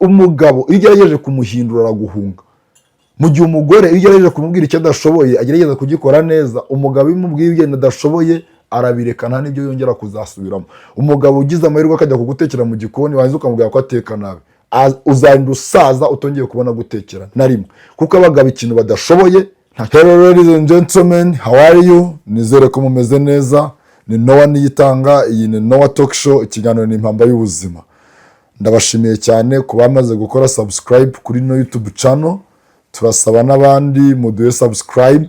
umugabo iyo ugerageje kumuhindura araguhunga, mu gihe umugore iyo ugerageje kumubwira icyo adashoboye agerageza kugikora neza, umugabo iyo umubwiye ibyo adashoboye arabireka nta n'ibyo yongera kuzasubiramo. Umugabo ugize amahirwe akajya kugutekera mu gikoni waza ukamubwira ko ateka nabi, uzarinda usaza utongeye kubona gutekera na rimwe, kuko abagabo ikintu badashoboye. Hello ladies and gentlemen, how are you? Nizere ko mumeze neza. Ni Noah Niyitanga, iyi ni Noah Talk Show, ikiganiro ni impamba y'ubuzima. Ndabashimiye cyane ku bamaze gukora subscribe kuri no YouTube channel. Turasaba n'abandi muduhe subscribe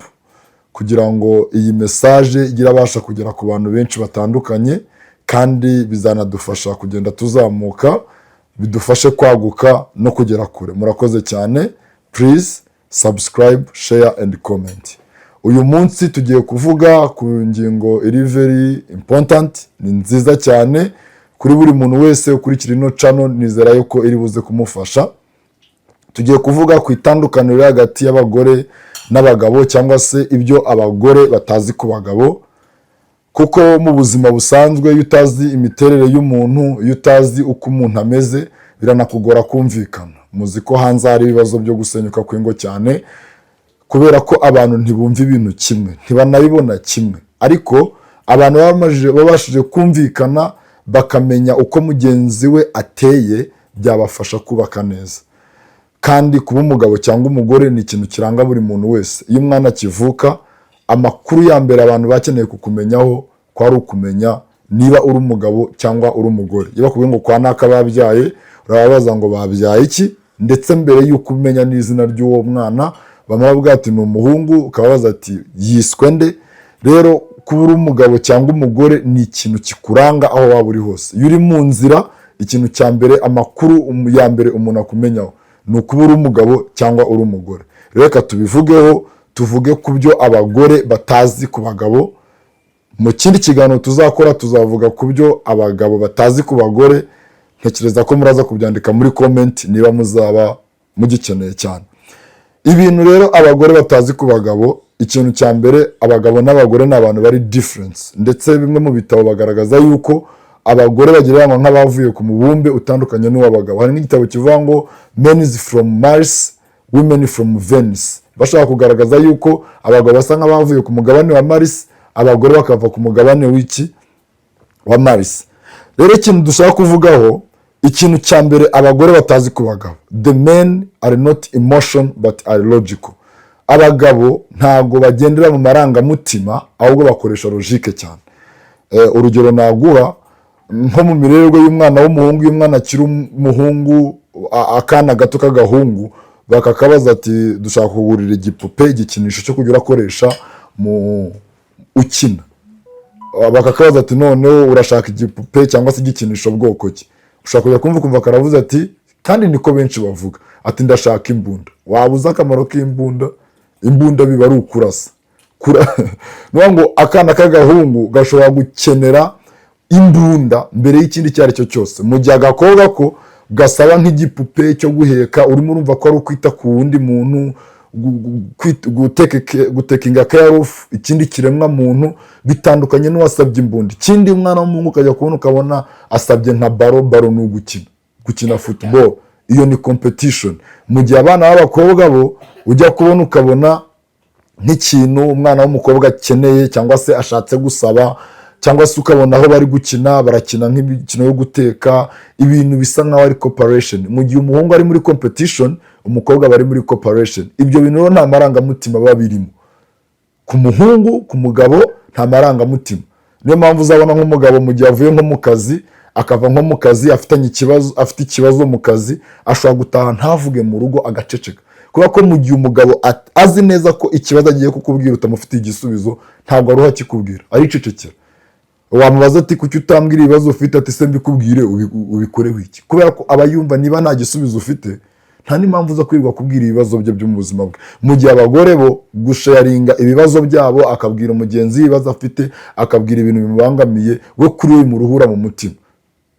kugira ngo iyi message igire abasha kugera ku bantu benshi batandukanye, kandi bizanadufasha kugenda tuzamuka, bidufashe kwaguka no kugera kure. Murakoze cyane. Please subscribe, share and comment. Uyu munsi tugiye kuvuga ku ngingo iri very important, ni nziza cyane kuri buri muntu wese ukurikira ino channel. Nizera yuko iri buze kumufasha. Tugiye kuvuga ku itandukaniro hagati y'abagore n'abagabo, cyangwa se ibyo abagore batazi ku bagabo, kuko mu buzima busanzwe iyo utazi imiterere y'umuntu, iyo utazi uko umuntu ameze, biranakugora kumvikana. Muzi ko hanze hari ibibazo byo gusenyuka kw'ingo cyane, kubera ko abantu ntibumva ibintu kimwe, ntibanabibona kimwe, ariko abantu babashije kumvikana bakamenya uko mugenzi we ateye, byabafasha kubaka neza. Kandi kuba umugabo cyangwa umugore ni ikintu kiranga buri muntu wese. Iyo umwana akivuka, amakuru ya mbere abantu bakeneye kukumenyaho ko ari ukumenya niba uri umugabo cyangwa uri umugore. Iyo bakubwiye ngo kwa naka babyaye, urababaza ngo babyaye iki, ndetse mbere y'uko umenya n'izina ry'uwo mwana bamubwira ati ni umuhungu, ukababaza ati yiswe nde. Rero kuba uri umugabo cyangwa umugore ni ikintu kikuranga aho waba uri hose. Iyo uri mu nzira, ikintu cya mbere, amakuru ya mbere umuntu akumenyaho ni ukuba uri umugabo cyangwa uri umugore. Reka tubivugeho, tuvuge ku byo abagore batazi ku bagabo. Mu kindi kiganiro tuzakora tuzavuga ku byo abagabo batazi ku bagore. Ntekereza ko muraza kubyandika muri comment niba muzaba mugikeneye cyane. Ibintu rero abagore batazi ku bagabo, ikintu cya mbere, abagabo n'abagore ni abantu bari difference, ndetse bimwe mu bitabo bagaragaza yuko abagore bagereranywa nk'abavuye ku mubumbe utandukanye n'uw'abagabo. Hari n'igitabo kivuga ngo Men is from Mars, Women from Venus. Bashaka kugaragaza yuko abagabo basa nk'abavuye ku mugabane wa Mars, abagore bakava ku mugabane w'iki wa Mars. Rero ikintu dushaka kuvugaho, ikintu cya mbere abagore batazi ku bagabo, the men are not emotion but are logical. Abagabo ntago bagendera mu marangamutima, ahubwo bakoresha logique cyane. Urugero naguha nko mu mirerwe y'umwana w'umuhungu, y'umwana akiri umuhungu, akana gato k'agahungu, bakakabaza ati dushaka kugurira igipupe, igikinisho cyo kujya urakoresha mu ukina. Bakakabaza ati noneho urashaka igipupe cyangwa se igikinisho bwoko ki? Ushaka kujya kumva karavuze ati, kandi niko benshi bavuga, ati ndashaka imbunda. Wabuze akamaro k'imbunda? Imbunda biba ari ukurasa. Nuko ngo akana k'agahungu gashobora gukenera imbunda mbere y'ikindi cyari cyo cyose, mu gihe agakobwa ko gasaba nk'igipupe cyo guheka. Urimo urumva ko ari ukwita ku wundi muntu, gutekinga care of ikindi kiremwa muntu, bitandukanye n'uwasabye imbunda. Ikindi umwana w'umuhungu ukajya kubona ukabona asabye nka baro ni gukina football, iyo ni competition. Mu gihe abana b'abakobwa bo ujya kubona ukabona nk'ikintu umwana w'umukobwa akeneye cyangwa se ashatse gusaba, cyangwa se ukabona aho bari gukina, barakina nk'imikino yo guteka, ibintu bisa nkaho ari cooperation. Mu gihe umuhungu ari muri competition, umukobwa bari muri cooperation. Ibyo bintu rero nta marangamutima baba birimo. Ku muhungu, ku mugabo nta marangamutima. Niyo mpamvu uzabona nk'umugabo mu gihe avuye nko mu kazi, akava nko mu kazi afite ikibazo mu kazi, ashobora gutaha ntavuge mu rugo, agaceceka. Kubera ko mu gihe umugabo azi neza ko ikibazo agiye kukubwira utamufitiye igisubizo, ntabwo aruha kikubwira, aricecekera. Wamubaza ati kuki utambwira ibibazo ufite, ati se mbikubwire ubikoreho iki? Kubera ko aba yumva niba nta gisubizo ufite, nta n'impamvu zo kwirirwa kubwira ibibazo bye byo mu buzima bwe. Mu gihe abagore bo gusharinga ibibazo byabo, akabwira umugenzi ibibazo afite, akabwira ibintu bimubangamiye, we kuri we muruhura mu mutima.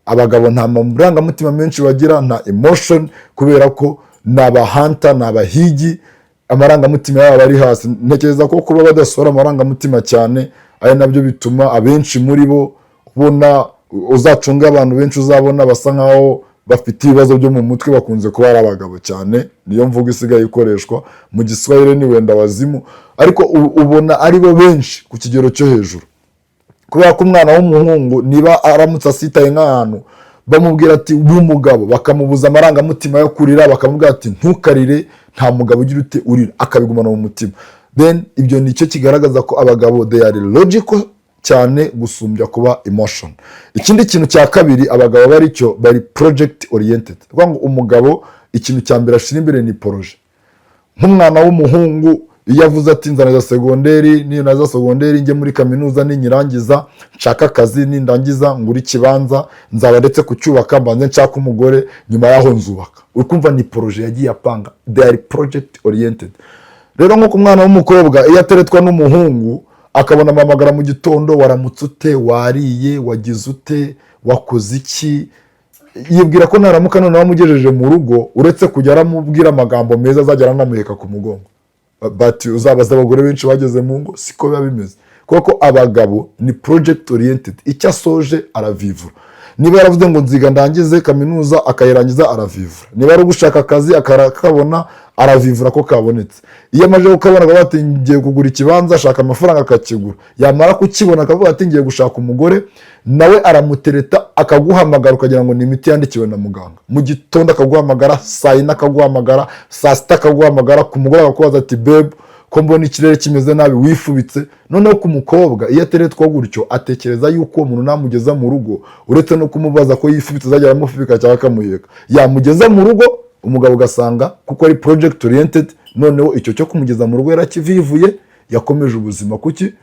Abagabo nta marangamutima menshi bagira, nta emotion, kubera ko ni abahanta, ni abahigi, amarangamutima yabo ari hasi. Ntekereza ko kuba badasohora amarangamutima cyane ari nabyo bituma abenshi muri bo ubona, uzacunga abantu benshi uzabona basa nkaho bafite ibibazo byo mu mutwe bakunze kuba ari abagabo cyane, niyo mvugo isigaye ikoreshwa mu Giswahili ni wenda wazimu, ariko ubona ari bo benshi ku kigero cyo hejuru. Kubera ko umwana w'umuhungu niba aramutse asitaye nk'ahantu bamubwira ati w'umugabo, bakamubuza amarangamutima yo kurira, bakamubwira ati ntukarire, nta mugabo ugira ute urira, akabigumana mu mutima. Then ibyo nicyo kigaragaza ko abagabo they are logical cyane gusumbya kuba emotion. Ikindi kintu cya kabiri abagabo bari cyo bari project oriented. Kuvuga ngo umugabo ikintu cya mbere ashira imbere ni projet. Nk'umwana w'umuhungu iyo avuze ati nzanaza segonderi, ni naza segonderi nge muri kaminuza ninyirangiza nshaka akazi, nindangiza ngura ikibanza nzaba ndetse kucyubaka mbanze nshaka umugore, nyuma yaho nzubaka. Ukumva ni projet yagiye apanga, they are project oriented. Rero nko ku mwana w'umukobwa iyo ateretwa n'umuhungu akabona amamagara mu gitondo, waramutse ute, wariye, wagize ute, wakoze iki, yibwira ko naramuka none wamugejeje mu rugo uretse kujya aramubwira amagambo meza azajya anamuheka ku mugongo. But uzabaza abagore benshi bageze mu ngo siko biba bimeze, kuko abagabo ni project oriented. Icyo asoje aravivura. Niba yaravuze ngo nziga ndangize kaminuza akayirangiza aravivura, niba ari gushaka akazi akabona aravivura ko kabonetse. Iyo amaje kukabona akavuga ati ngiye kugura ikibanza, ashaka amafaranga akakigura, yamara kukibona akavuga ati ngiye gushaka umugore, nawe aramutereta akaguhamagara ukagira ngo ni imiti yandikiwe na muganga. Mu gitondo akaguhamagara, saa yine akaguhamagara, saa sita akaguhamagara, ku mugoroba akakubaza ati babe ko mbona ikirere kimeze nabi wifubitse. Noneho ku mukobwa iyo ateretwa gutyo atekereza yuko uwo muntu namugeza mu rugo uretse no kumubaza ko yifubitse azajya aramufubika cyangwa akamuheka, yamugeza mu rugo umugabo ugasanga kuko ari project oriented, noneho icyo cyo kumugeza mu rugo yarakivivuye, yakomeje ubuzima kuki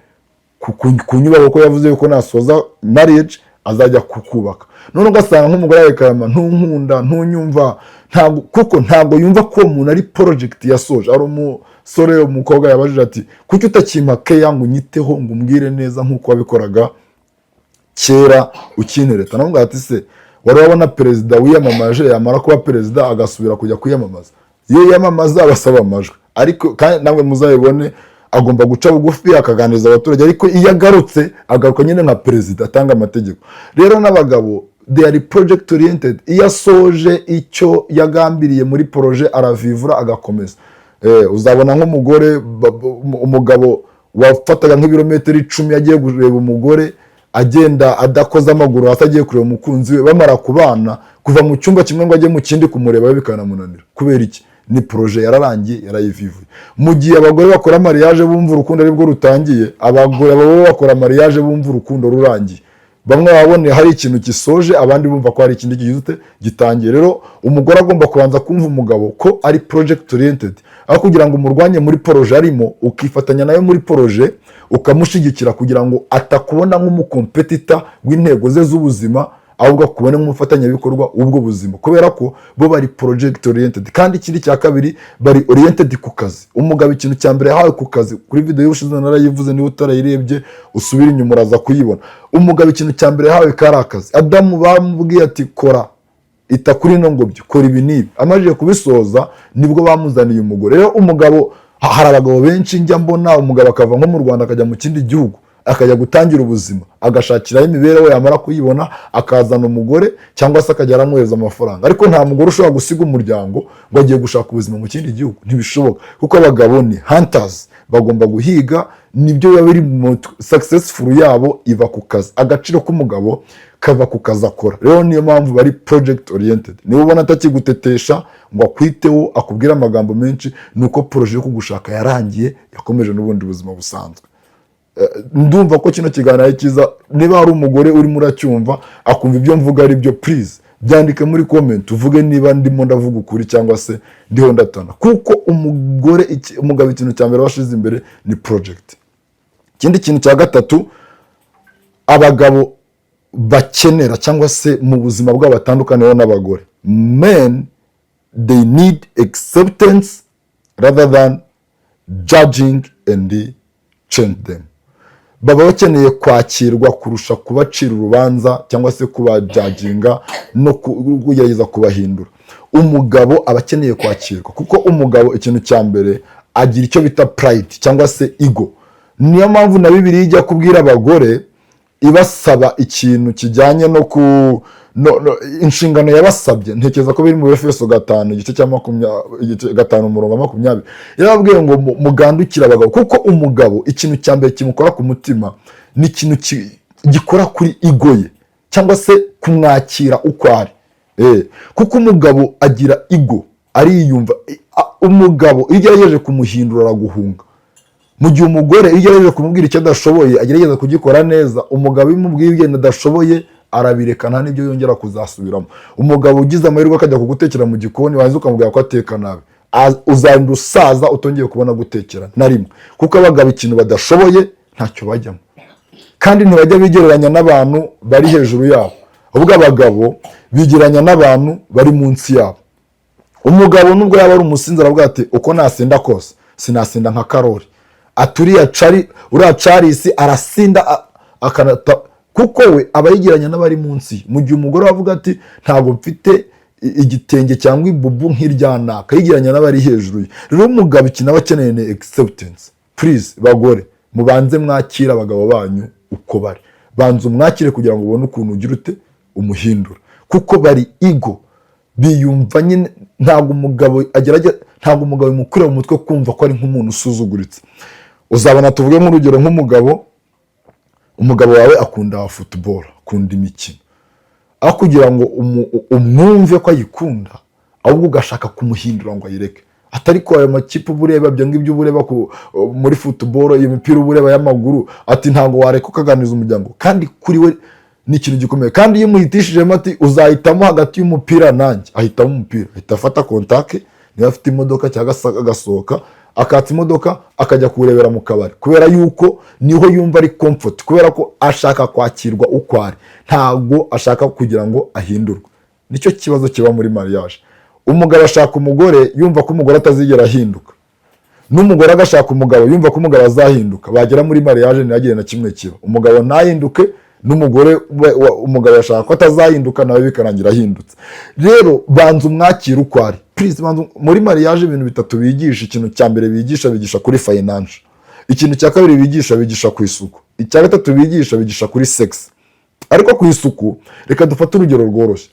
ku nyubako ko yavuze yuko nasoza marriage azajya kukubaka. None ugasanga nk'umugore yakama ntunkunda, ntunyumva, kuko ntabwo yumva ko umuntu ari project yasoje. Ari umusore umukobwa yabajije ati kuki utakimpa ke yangu nyiteho ngo umbwire neza nk'uko wabikoraga kera ukinereta. Navuga ati se wari wabona perezida wiyamamaje yamara kuba perezida agasubira kujya kwiyamamaza? Iyo yamamaza abasaba amajwi, ariko kandi namwe muzayibone agomba guca bugufi akaganiriza abaturage, ariko iyo agarutse agaruka nyine nka perezida atanga amategeko. Rero n'abagabo they are project oriented. Iyo asoje icyo yagambiriye muri projet aravivura agakomeza. Uzabona nk'umugore, umugabo wafataga nk'ibirometero 10 yagiye kureba umugore agenda adakoza amaguru hasi agiye kureba umukunzi we, bamara kubana kuva mu cyumba kimwe ngo ajye mu kindi kumureba bikanamunanira. Kubera iki? Ni projet yararangiye, yarayivivuye. Mu gihe abagore bakora mariage bumva urukundo aribwo rutangiye, abagore babo bakora mariage bumva urukundo rurangiye. Bamwe babone hari ikintu kisoje, abandi bumva ko hari ikindi gihite gitangiye. Rero umugore agomba kubanza kumva umugabo ko ari project oriented, aho kugira ngo umurwanye muri projet arimo, ukifatanya nayo muri projet ukamushigikira kugira ngo atakubona nk'umukompetitor w'intego ze z'ubuzima, ahubwo akubone nk'umufatanyabikorwa ubwo buzima, kubera ko bo bari project oriented. Kandi ikindi cya kabiri bari oriented ku kazi. Umugabo ikintu cya mbere yahawe ku kazi, kuri video y'ubushize narayivuze, niba utarayirebye usubira inyuma uraza kuyibona. Umugabo ikintu cya mbere yahawe kari akazi. Adamu bamubwiye ati kora ita kuri no ngobyo, kora ibi nibi, amajije kubisoza nibwo bamuzaniye umugore. Rero umugabo, hari abagabo benshi njya mbona umugabo akava nko mu Rwanda akajya mu kindi gihugu akajya gutangira ubuzima, agashakiraho imibereho, yamara kuyibona akazana umugore cyangwa se akajya aramwohereza amafaranga. Ariko nta mugore ushobora gusiga umuryango ngo agiye gushaka ubuzima mu kindi gihugu, ntibishoboka, kuko abagabo ni hunters, bagomba guhiga. Nibyo biba biri mu successful yabo, iva ku kazi. Agaciro k'umugabo kava ku kazi akora. Rero niyo mpamvu bari project oriented. Niba ubona atakigutetesha ngo akwiteho akubwira amagambo menshi, nuko projet yo kugushaka yarangiye, yakomeje n'ubundi buzima busanzwe. Ndumva ko kino kiganiro cyiza. Niba hari umugore urimo uracyumva akumva ibyo mvuga ari byo, please byandike muri comment uvuge niba ndimo ndavuga ukuri cyangwa se ndiho ndatana, kuko umugabo ikintu cya mbere washize imbere ni project. Ikindi kintu cya gatatu abagabo bakenera cyangwa se mu buzima bwabo batandukaniyeho n'abagore, men they need acceptance rather than judging and change them. Baba bakeneye kwakirwa kurusha kubacira urubanza cyangwa se kubajudginga no kugerageza kubahindura. Umugabo aba akeneye kwakirwa, kuko umugabo ikintu cya mbere agira icyo bita pride cyangwa se ego. Niyo mpamvu na Bibiliya ijya kubwira abagore ibasaba ikintu kijyanye no ku inshingano yabasabye, ntekereza ko biri mu Efeso 5 igice cya 5:20 yarababwiye ngo mugandukire abagabo, kuko umugabo ikintu cya mbere kimukora ku mutima ni ikintu gikora kuri ego ye cyangwa se kumwakira uko ari. Kuko umugabo agira ego, ariyumva. Umugabo iyo ugerageje kumuhindura araguhunga, mu gihe umugore iyo ugerageje kumubwira icyo adashoboye agerageza kugikora neza. Umugabo iyo umubwiye ibyo adashoboye arabireka, nta n'ibyo yongera kuzasubiramo. Umugabo ugize amahirwe akajya kugutekera mu gikoni, waza ukamubwira ko ateka nabi, uzagenda usaza utongeye kubona gutekera na rimwe. Kuko abagabo ikintu badashoboye ntacyo bajyamo, kandi ntibajya bigereranya n'abantu bari hejuru yabo, ahubwo abagabo bigereranya n'abantu bari munsi yabo. Umugabo nubwo yaba ari umusinzi aravuga ati uko nasinda kose sinasinda nka Karoli, aturiya Charisi arasinda akanata, kuko we aba yigereranya n'abari munsi. Mu gihe umugore avuga ati ntabwo mfite igitenge cyangwa ibubu nk'iryanaka, yigereranya n'abari hejuru ye. Rero umugabo ikintu aba akeneye ni acceptance. Please bagore, mubanze mwakira abagabo banyu uko bari, banza umwakire kugira ngo ubone ukuntu ugira ute umuhindura, kuko bari ego, biyumva nyine. Ntabwo umugabo agerageza, ntabwo umugabo bimukura mu mutwe kumva ko ari nk'umuntu usuzuguritse. Uzabona tuvuge nk'urugero, nk'umugabo, umugabo wawe akunda football, akunda imikino, aho kugira ngo umwumve ko ayikunda, ahubwo ugashaka kumuhindura ngo ayireke. Atari ko ayo makipe ubureba byo ngibyo ubureba muri football, iyo mipira ubureba y'amaguru, ati ntabwo wareka ukaganiza umuryango, kandi kuri we ni ikintu gikomeye. Kandi iyo muhitishijemo ati uzahitamo hagati y'umupira nanjye, ahitamo umupira, ahita afata kontake, niba afite imodoka cyangwa agasohoka akatsa imodoka akajya kurebera mu kabari, kubera yuko niho yumva ari comfort, kubera ko ashaka kwakirwa uko ari, ntabwo ashaka kugira ngo ahindurwe. Nicyo kibazo kiba muri mariage. Umugabo ashaka umugore yumva ko umugore atazigera ahinduka, n'umugore agashaka umugabo yumva ko umugabo azahinduka. Bagera muri mariage ntihagire na kimwe kiba, umugabo ntahinduke, n'umugore umugabo yashaka ko atazahinduka, nawe bikarangira ahindutse. Rero banza umwakira uko ari. Please, muri mariage ibintu bitatu bigisha. Ikintu cya mbere bigisha kuri finance, ikintu cya kabiri bigisha ku isuku, icya gatatu bigisha kuri sex. Ariko ku isuku reka dufate urugero rworoshye.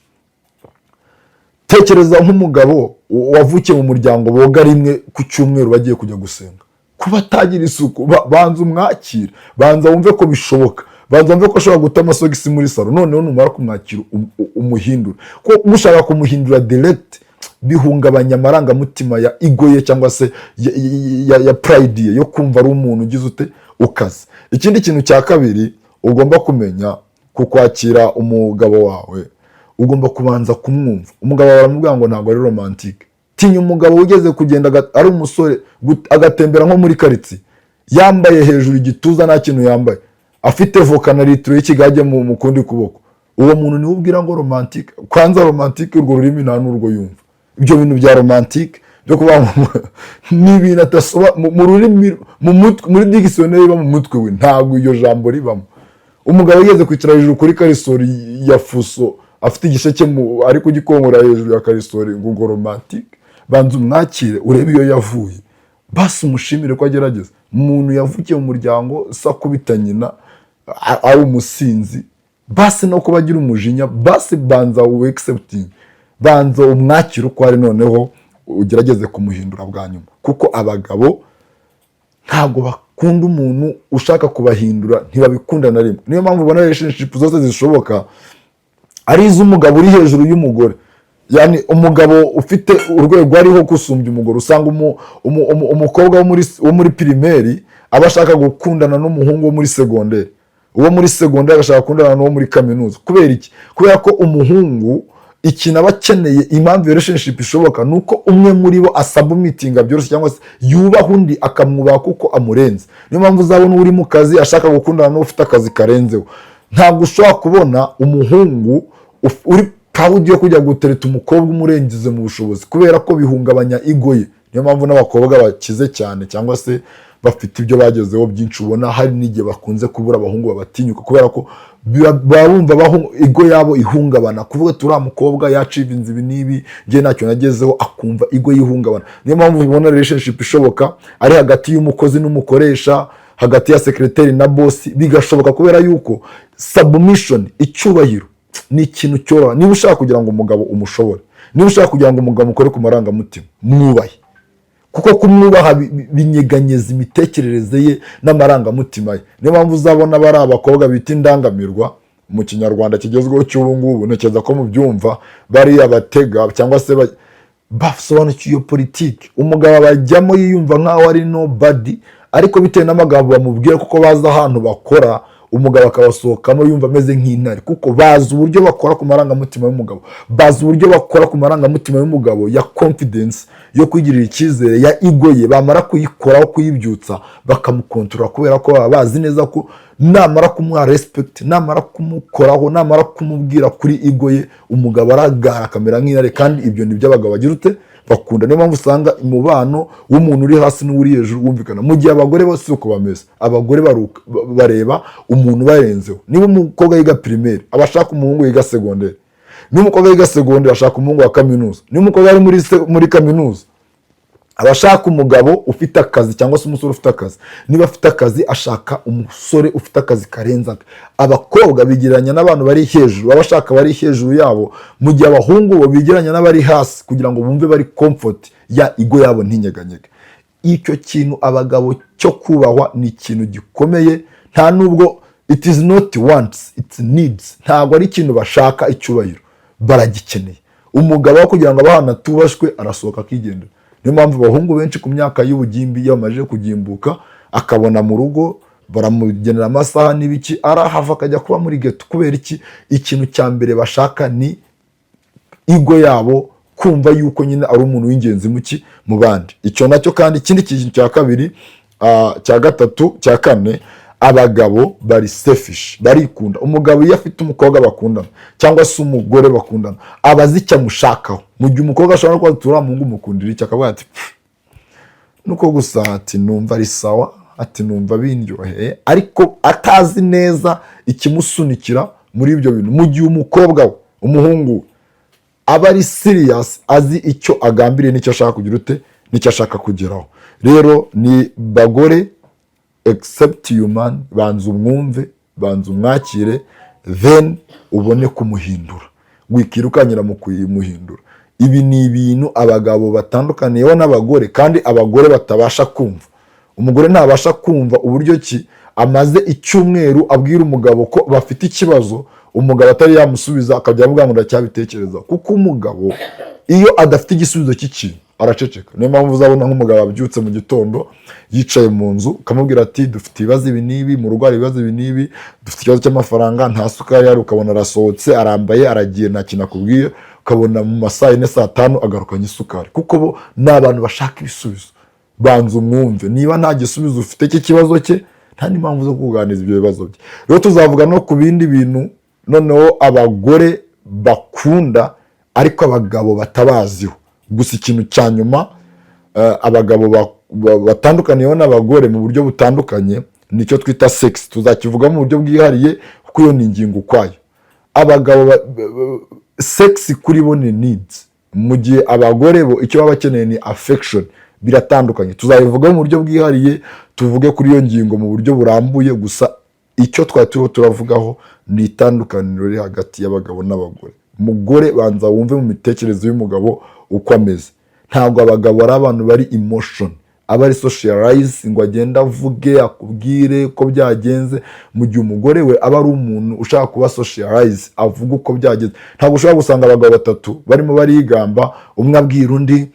Tekereza nk'umugabo wavukiye mu muryango boga rimwe ku cyumweru bagiye kujya gusenga, kuba atagira isuku. Banza umwakira, banza wumve ko bishoboka, banza wumve ko ashobora guta amasogisi muri salo, noneho numara kumwakira umuhindura. Ko mushaka kumuhindura direct bihungabanya amarangamutima ya ego ye cyangwa se ya pride ye yo kumva ari umuntu ugize ute ukaze. Ikindi kintu cya kabiri ugomba kumenya ku kwakira umugabo wawe, ugomba kubanza kumwumva. Umugabo baramubwira ngo ntabwo ari romantique. Tinya umugabo ugeze kugenda ari umusore agatembera nko muri karitsiye yambaye hejuru igituza nta kintu yambaye, afite voka na litiro y'ikigage mu kundi kuboko, uwo muntu niwe ubwira ngo romantique. Kwanza romantique urwo rurimi nta n'urwo yumva. Ibyo bintu bya romantique byo kuba ni ibintu atasoba mu rurimi, muri dictionnaire iba mu mutwe we, ntabwo iyo jambo ribamo. Umugabo yageze kwicara hejuru kuri karisori ya fuso, afite igisheke ari kugikongora hejuru ya karisori, ngo romantique. Banza umwakire urebe iyo yavuye, basi umushimire ko agerageza. Umuntu yavukiye mu muryango sa kubita nyina ari umusinzi, basi no kuba agira umujinya, basi banza accepting, banza umwakire uko ari, noneho ugerageze kumuhindura bwa nyuma. Kuko abagabo ntabwo bakunda umuntu ushaka kubahindura, ntibabikunda na rimwe. Niyo mpamvu ubona relationship zose zishoboka ari iz'umugabo uri hejuru y'umugore. Yani umugabo ufite urwego ariho gusumbya umugore, usanga umukobwa wo muri primaire aba ashaka gukundana n'umuhungu wo muri secondaire, uwo muri secondaire agashaka gukundana n'uwo muri kaminuza. Kubera iki? Kubera ko umuhungu ikintu aba akeneye, impamvu relationship ishoboka nuko umwe muri bo asubmitinga byoroshye cyangwa se yubaha undi akamwubaha kuko amurenze. Niyo mpamvu uzabona uri mu kazi ashaka gukundana n'ufite akazi karenzeho. Ntabwo ushobora kubona umuhungu uri proud yo kujya gutereta umukobwa umurengeze mu bushobozi, kubera ko bihungabanya ego ye. Niyo mpamvu n'abakobwa bakize cyane cyangwa se bafite ibyo bagezeho byinshi, ubona hari n'igihe bakunze kubura abahungu babatinyuka, kubera ko barumva ego yabo ihungabana, kuvuga turiya mukobwa yacivinze ibi n'ibi, njye ntacyo nagezeho, akumva ego yihungabana. Niyo mpamvu ubona relationship ishoboka ari hagati y'umukozi n'umukoresha, hagati ya secretary na boss bigashoboka, kubera yuko submission, icyubahiro ni ikintu cyoroha. Niba ushaka kugira ngo umugabo umushobore, niba ushaka kugira ngo umugabo mukore ku marangamutima, mwubahe, kuko kumwubaha binyeganyeza imitekerereze ye n'amarangamutima ye. Niyo mpamvu uzabona bari abakobwa bita indangamirwa mu kinyarwanda kigezweho cy'ubu ngubu, ntekereza ko mubyumva, bari abatega cyangwa se basobanukiye iyo politiki. Umugabo bajyamo yiyumva nk'aho ari nobody, ariko bitewe n'amagambo bamubwira, kuko bazi ahantu bakora, umugabo akabasohokamo yumva ameze nk'intare, kuko bazi uburyo bakora ku marangamutima y'umugabo, bazi uburyo bakora ku marangamutima y'umugabo ya confidence, yo kwigirira icyizere, ya ego ye. Bamara kuyikoraho, kuyibyutsa, bakamukontorora, kubera ko baba bazi neza ko namara kumuha respect, namara kumukoraho, namara kumubwira kuri ego ye, umugabo aragara akamera nk'intare. Kandi ibyo ni byo abagabo bagira ute bakunda. Niyo mpamvu usanga umubano w'umuntu uri hasi n'uri hejuru wumvikana, mu gihe abagore bose uko bameze. Abagore bareba umuntu barenzeho. Niba umukobwa yiga primaire abashaka umuhungu yiga secondaire, niba umukobwa yiga secondaire ashaka umuhungu wa kaminuza, niba umukobwa ari muri kaminuza abashaka umugabo ufite akazi cyangwa se umusore ufite akazi, niba afite akazi ashaka umusore ufite akazi karenzaga. Abakobwa bigereranya n'abantu bari hejuru, abashaka bari hejuru yabo, mu gihe abahungu bo bigereranya n'abari hasi, kugira ngo bumve bari comfort ya ego yabo ntinyeganyege. Icyo kintu abagabo cyo kubahwa ni ikintu gikomeye, nta nubwo it is not wants, it needs. Ntabwo ari ikintu bashaka, icyubahiro baragikeneye. Umugabo kugira ngo abana tubashwe arasohoka akigendera. Niyo mpamvu abahungu benshi ku myaka y'ubugimbi, iyo bamaze kugimbuka, akabona mu rugo baramugenera amasaha n'ibiki, arahava akajya kuba muri ghetto. Kubera iki? Ikintu cya mbere bashaka ni ego yabo, kumva yuko nyine ari umuntu w'ingenzi mu bandi. Icyo nacyo. Kandi ikindi kintu cya kabiri, cya gatatu, cya kane, abagabo bari selfish, barikunda. Umugabo iyo afite umukobwa bakundana cyangwa se umugore bakundana, abazi icyo amushakaho. Mu gihe umukobwa ashobora kuba tura mungu mukundira icyo, akavuga ati nuko gusa, ati numva ari sawa, ati numva bindyoheye, ariko atazi neza ikimusunikira muri ibyo bintu. Mu gihe umukobwa we, umuhungu aba ari serious, azi icyo agambiriye n'icyo ashaka kugira ute, n'icyo ashaka kugeraho. Rero ni bagore, accept you man, banza umwumve, banza umwakire, then ubone kumuhindura, wikirukanyira mu kuyimuhindura. Ibi ni ibintu abagabo batandukaniyeho n'abagore, kandi abagore batabasha kumva. Umugore ntabasha kumva uburyo ki amaze icyumweru abwira umugabo ko bafite ikibazo, umugabo atari yamusubiza, akajya avuga ngo ndacyabitekereza. Kuko umugabo iyo adafite igisubizo cy'ikintu araceceka. Niyo mpamvu uzabona nk'umugabo abyutse mu gitondo yicaye mu nzu, ukamubwira ati dufite ibibazo ibi n'ibi mu rugo, hari ibibazo ibi n'ibi, dufite ikibazo cy'amafaranga, nta sukari yari, ukabona arasohotse, arambaye, aragiye, nta kintu akubwiye, ukabona mu masaha 4 saa 5 agarukanye isukari. Kuko bo ni abantu bashaka ibisubizo. Banza umwumve, niba nta gisubizo ufite cy'ikibazo cye, nta n'impamvu zo kuganiriza ibyo bibazo bye. Rero tuzavuga no ku bindi bintu noneho abagore bakunda ariko abagabo batabaziho. Gusa ikintu cya nyuma, abagabo batandukaniyeho n'abagore mu buryo butandukanye, nicyo twita sex. Tuzakivuga mu buryo bwihariye kuko iyo ni ingingo ukwayo. Abagabo sex kuri bo ni needs, mu gihe abagore bo icyo baba bakeneye ni affection. Biratandukanye, tuzabivuga mu buryo bwihariye, tuvuge kuri iyo ngingo mu buryo burambuye. Gusa icyo twari turavugaho ni itandukaniro riri hagati y'abagabo n'abagore. Umugore banza wumve mu mitekerereze y'umugabo uko ameze. Ntabwo abagabo ari abantu bari emotion, aba ari socialize ngo agenda avuge akubwire ko byagenze, mu gihe umugore we aba ari umuntu ushaka kuba socialize, avuga uko byagenze. Ntabwo ushobora gusanga abagabo batatu barimo barigamba, umwe abwira undi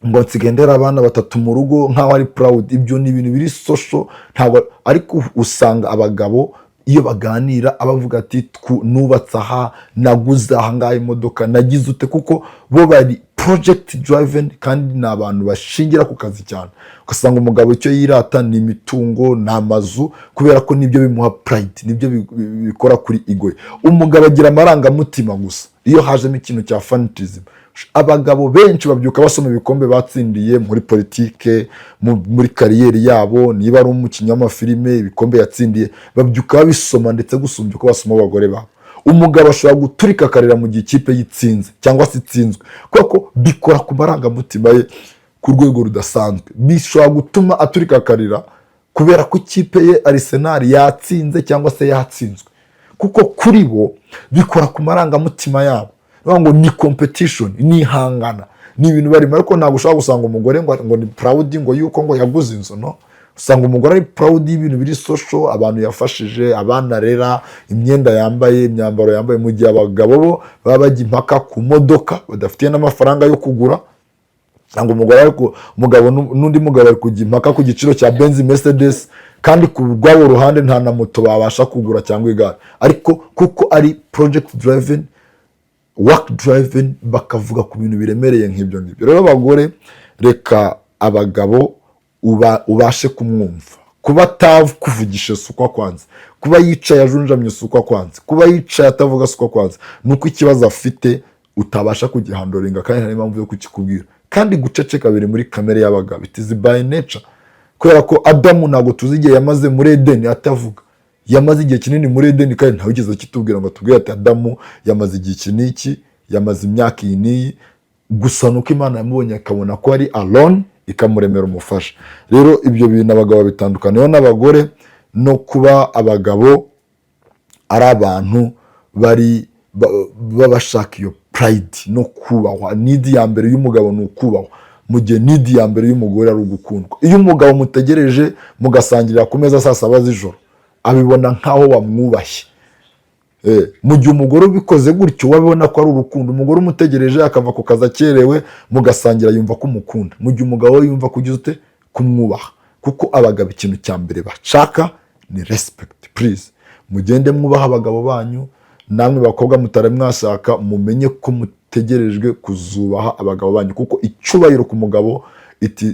ngo nsigendera abana batatu mu rugo nkaho ari proud. Ibyo ni ibintu biri social. Ntabwo, ariko usanga abagabo iyo baganira abavuga ati nubatse aha, naguze aha ngaha imodoka, nagize ute, kuko bo bari project driven kandi ni abantu bashingira ku kazi cyane. Ugasanga umugabo icyo yirata ni imitungo, ni amazu, kubera ko nibyo bimuha pride, nibyo bikora kuri ego. Umugabo agira amarangamutima gusa iyo hajemo ikintu cya fanatism. Abagabo benshi babyuka basoma ibikombe batsindiye muri politike, muri kariyeri yabo. Niba ari umukinnyi w'amafilime, ibikombe yatsindiye babyuka babisoma, ndetse gusumbya uko basoma abagore babo. Umugabo ashobora guturika akarira mu gihe ikipe yitsinze cyangwa se itsinzwe, kuko bikora ku marangamutima ye ku rwego rudasanzwe. Bishobora gutuma aturika akarira kubera ko ikipe ye Arsenal yatsinze cyangwa se yatsinzwe, kuko kuri bo bikora ku marangamutima yabo. Ngo ni competition, ni hangana, ni ibintu barimo. Ariko ntabwo ushobora gusanga umugore ngo ni proud ngo yuko ngo yaguze inzu, no. Usanga umugore ari proud y'ibintu biri social, abantu yafashije, abana rera, imyenda yambaye, imyambaro yambaye, mu gihe abagabo bo baba bajya impaka ku modoka badafitiye n'amafaranga yo kugura. Cyangwa umugabo n'undi mugabo ari kujya impaka ku giciro cya Benz Mercedes, kandi ku rwabo ruhande nta na moto babasha kugura cyangwa igare. Ariko kuko ari project driven, work driven, bakavuga ku bintu biremereye nk'ibyo ngibyo. Rero abagore, reka abagabo ubashe kumwumva, kuba atakuvugisha suko kwanza, kuba yicaye ajunjamye suko kwanza, kuba yicaye atavuga suko kwanza, nuko ikibazo afite utabasha kugihandoringa kandi nta impamvu yo kukikubwira. Kandi guceceka biri muri kamere y'abagabo, it is by nature. Kubera ko Adamu ntabwo tuzi igihe yamaze muri Edeni atavuga. Yamaze igihe kinini muri Edeni kandi ntawe ugeze kitubwira ngo tubwire ati Adamu yamaze igihe kiniki, yamaze imyaka iyi n'iyi. Gusa nuko Imana yamubonye akabona ko ari alone, ikamuremera umufasha. Rero ibyo bintu abagabo bitandukaniyeho n'abagore, no kuba abagabo ari abantu bari babashaka iyo pride no kubahwa. Need ya mbere y'umugabo ni ukubahwa, mu gihe need ya mbere y'umugore ari ugukundwa. Iyo umugabo mutegereje mugasangirira ku meza saa 7 z'ijoro, abibona nkaho wamwubashye. Mu gihe umugore ubikoze gutyo wabibona ko ari urukundo. Umugore umutegereje akava ku kazi akerewe, mugasangira yumva ko umukunda. Mu gihe umugabo yumva kugize ute kumwubaha, kuko abagabo ikintu cya mbere bashaka ni respect. Please mugende mwubaha abagabo banyu. Namwe bakobwa mutare mwashaka, mumenye ko mutegerejwe kuzubaha abagabo banyu, kuko icubahiro ku mugabo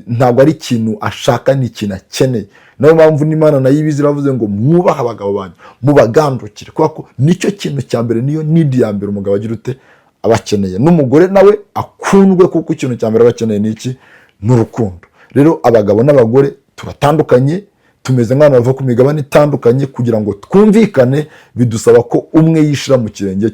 ntabwo ari ikintu ashaka, ni ikintu akeneye. Nayo mpamvu n'Imana nayo ibizi iravuze ngo mwubaha abagabo banyu, mubagandukire, kuko nicyo kintu cya mbere, niyo need ya mbere umugabo agira ute abakeneye. N'umugore nawe akundwe, kuko ikintu cya mbere abakeneye ni iki? N'urukundo. Rero abagabo n'abagore turatandukanye, tumeze nk'abantu bava ku migabane itandukanye. Kugira ngo twumvikane bidusaba ko umwe yishira mu kirenge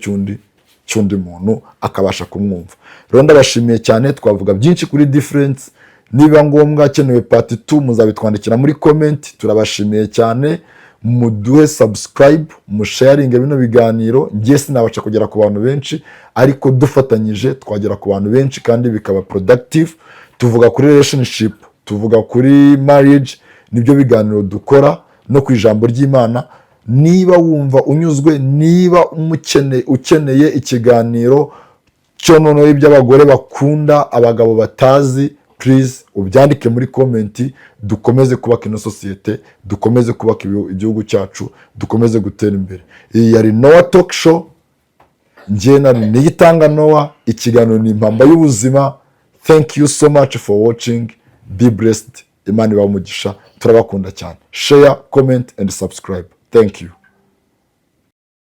cy'undi muntu akabasha kumwumva. Rero ndabashimiye cyane, twavuga byinshi kuri difference. Niba ngombwa kenewe part 2 muzabitwandikira muri comment. Turabashimiye cyane, muduhe subscribe, musharinge bino biganiro. Ngiye sinabaca kugera ku bantu benshi, ariko dufatanyije twagera ku bantu benshi kandi bikaba productive. Tuvuga kuri relationship, tuvuga kuri marriage, nibyo biganiro dukora, no ku ijambo ry'Imana. Niba wumva unyuzwe, niba ukeneye ikiganiro cyo noneho iby'abagore bakunda abagabo batazi, please ubyandike muri comment. Dukomeze kubaka ino societe, dukomeze kubaka igihugu cyacu, dukomeze gutera imbere. Iyi yari Noah Talk Show, njye nari Niyitanga Noah. Ikiganiro ni impamba y'ubuzima. Thank you so much for watching. Be blessed. Imana ibahe umugisha. Turabakunda cyane. Share, comment and subscribe. Thank you.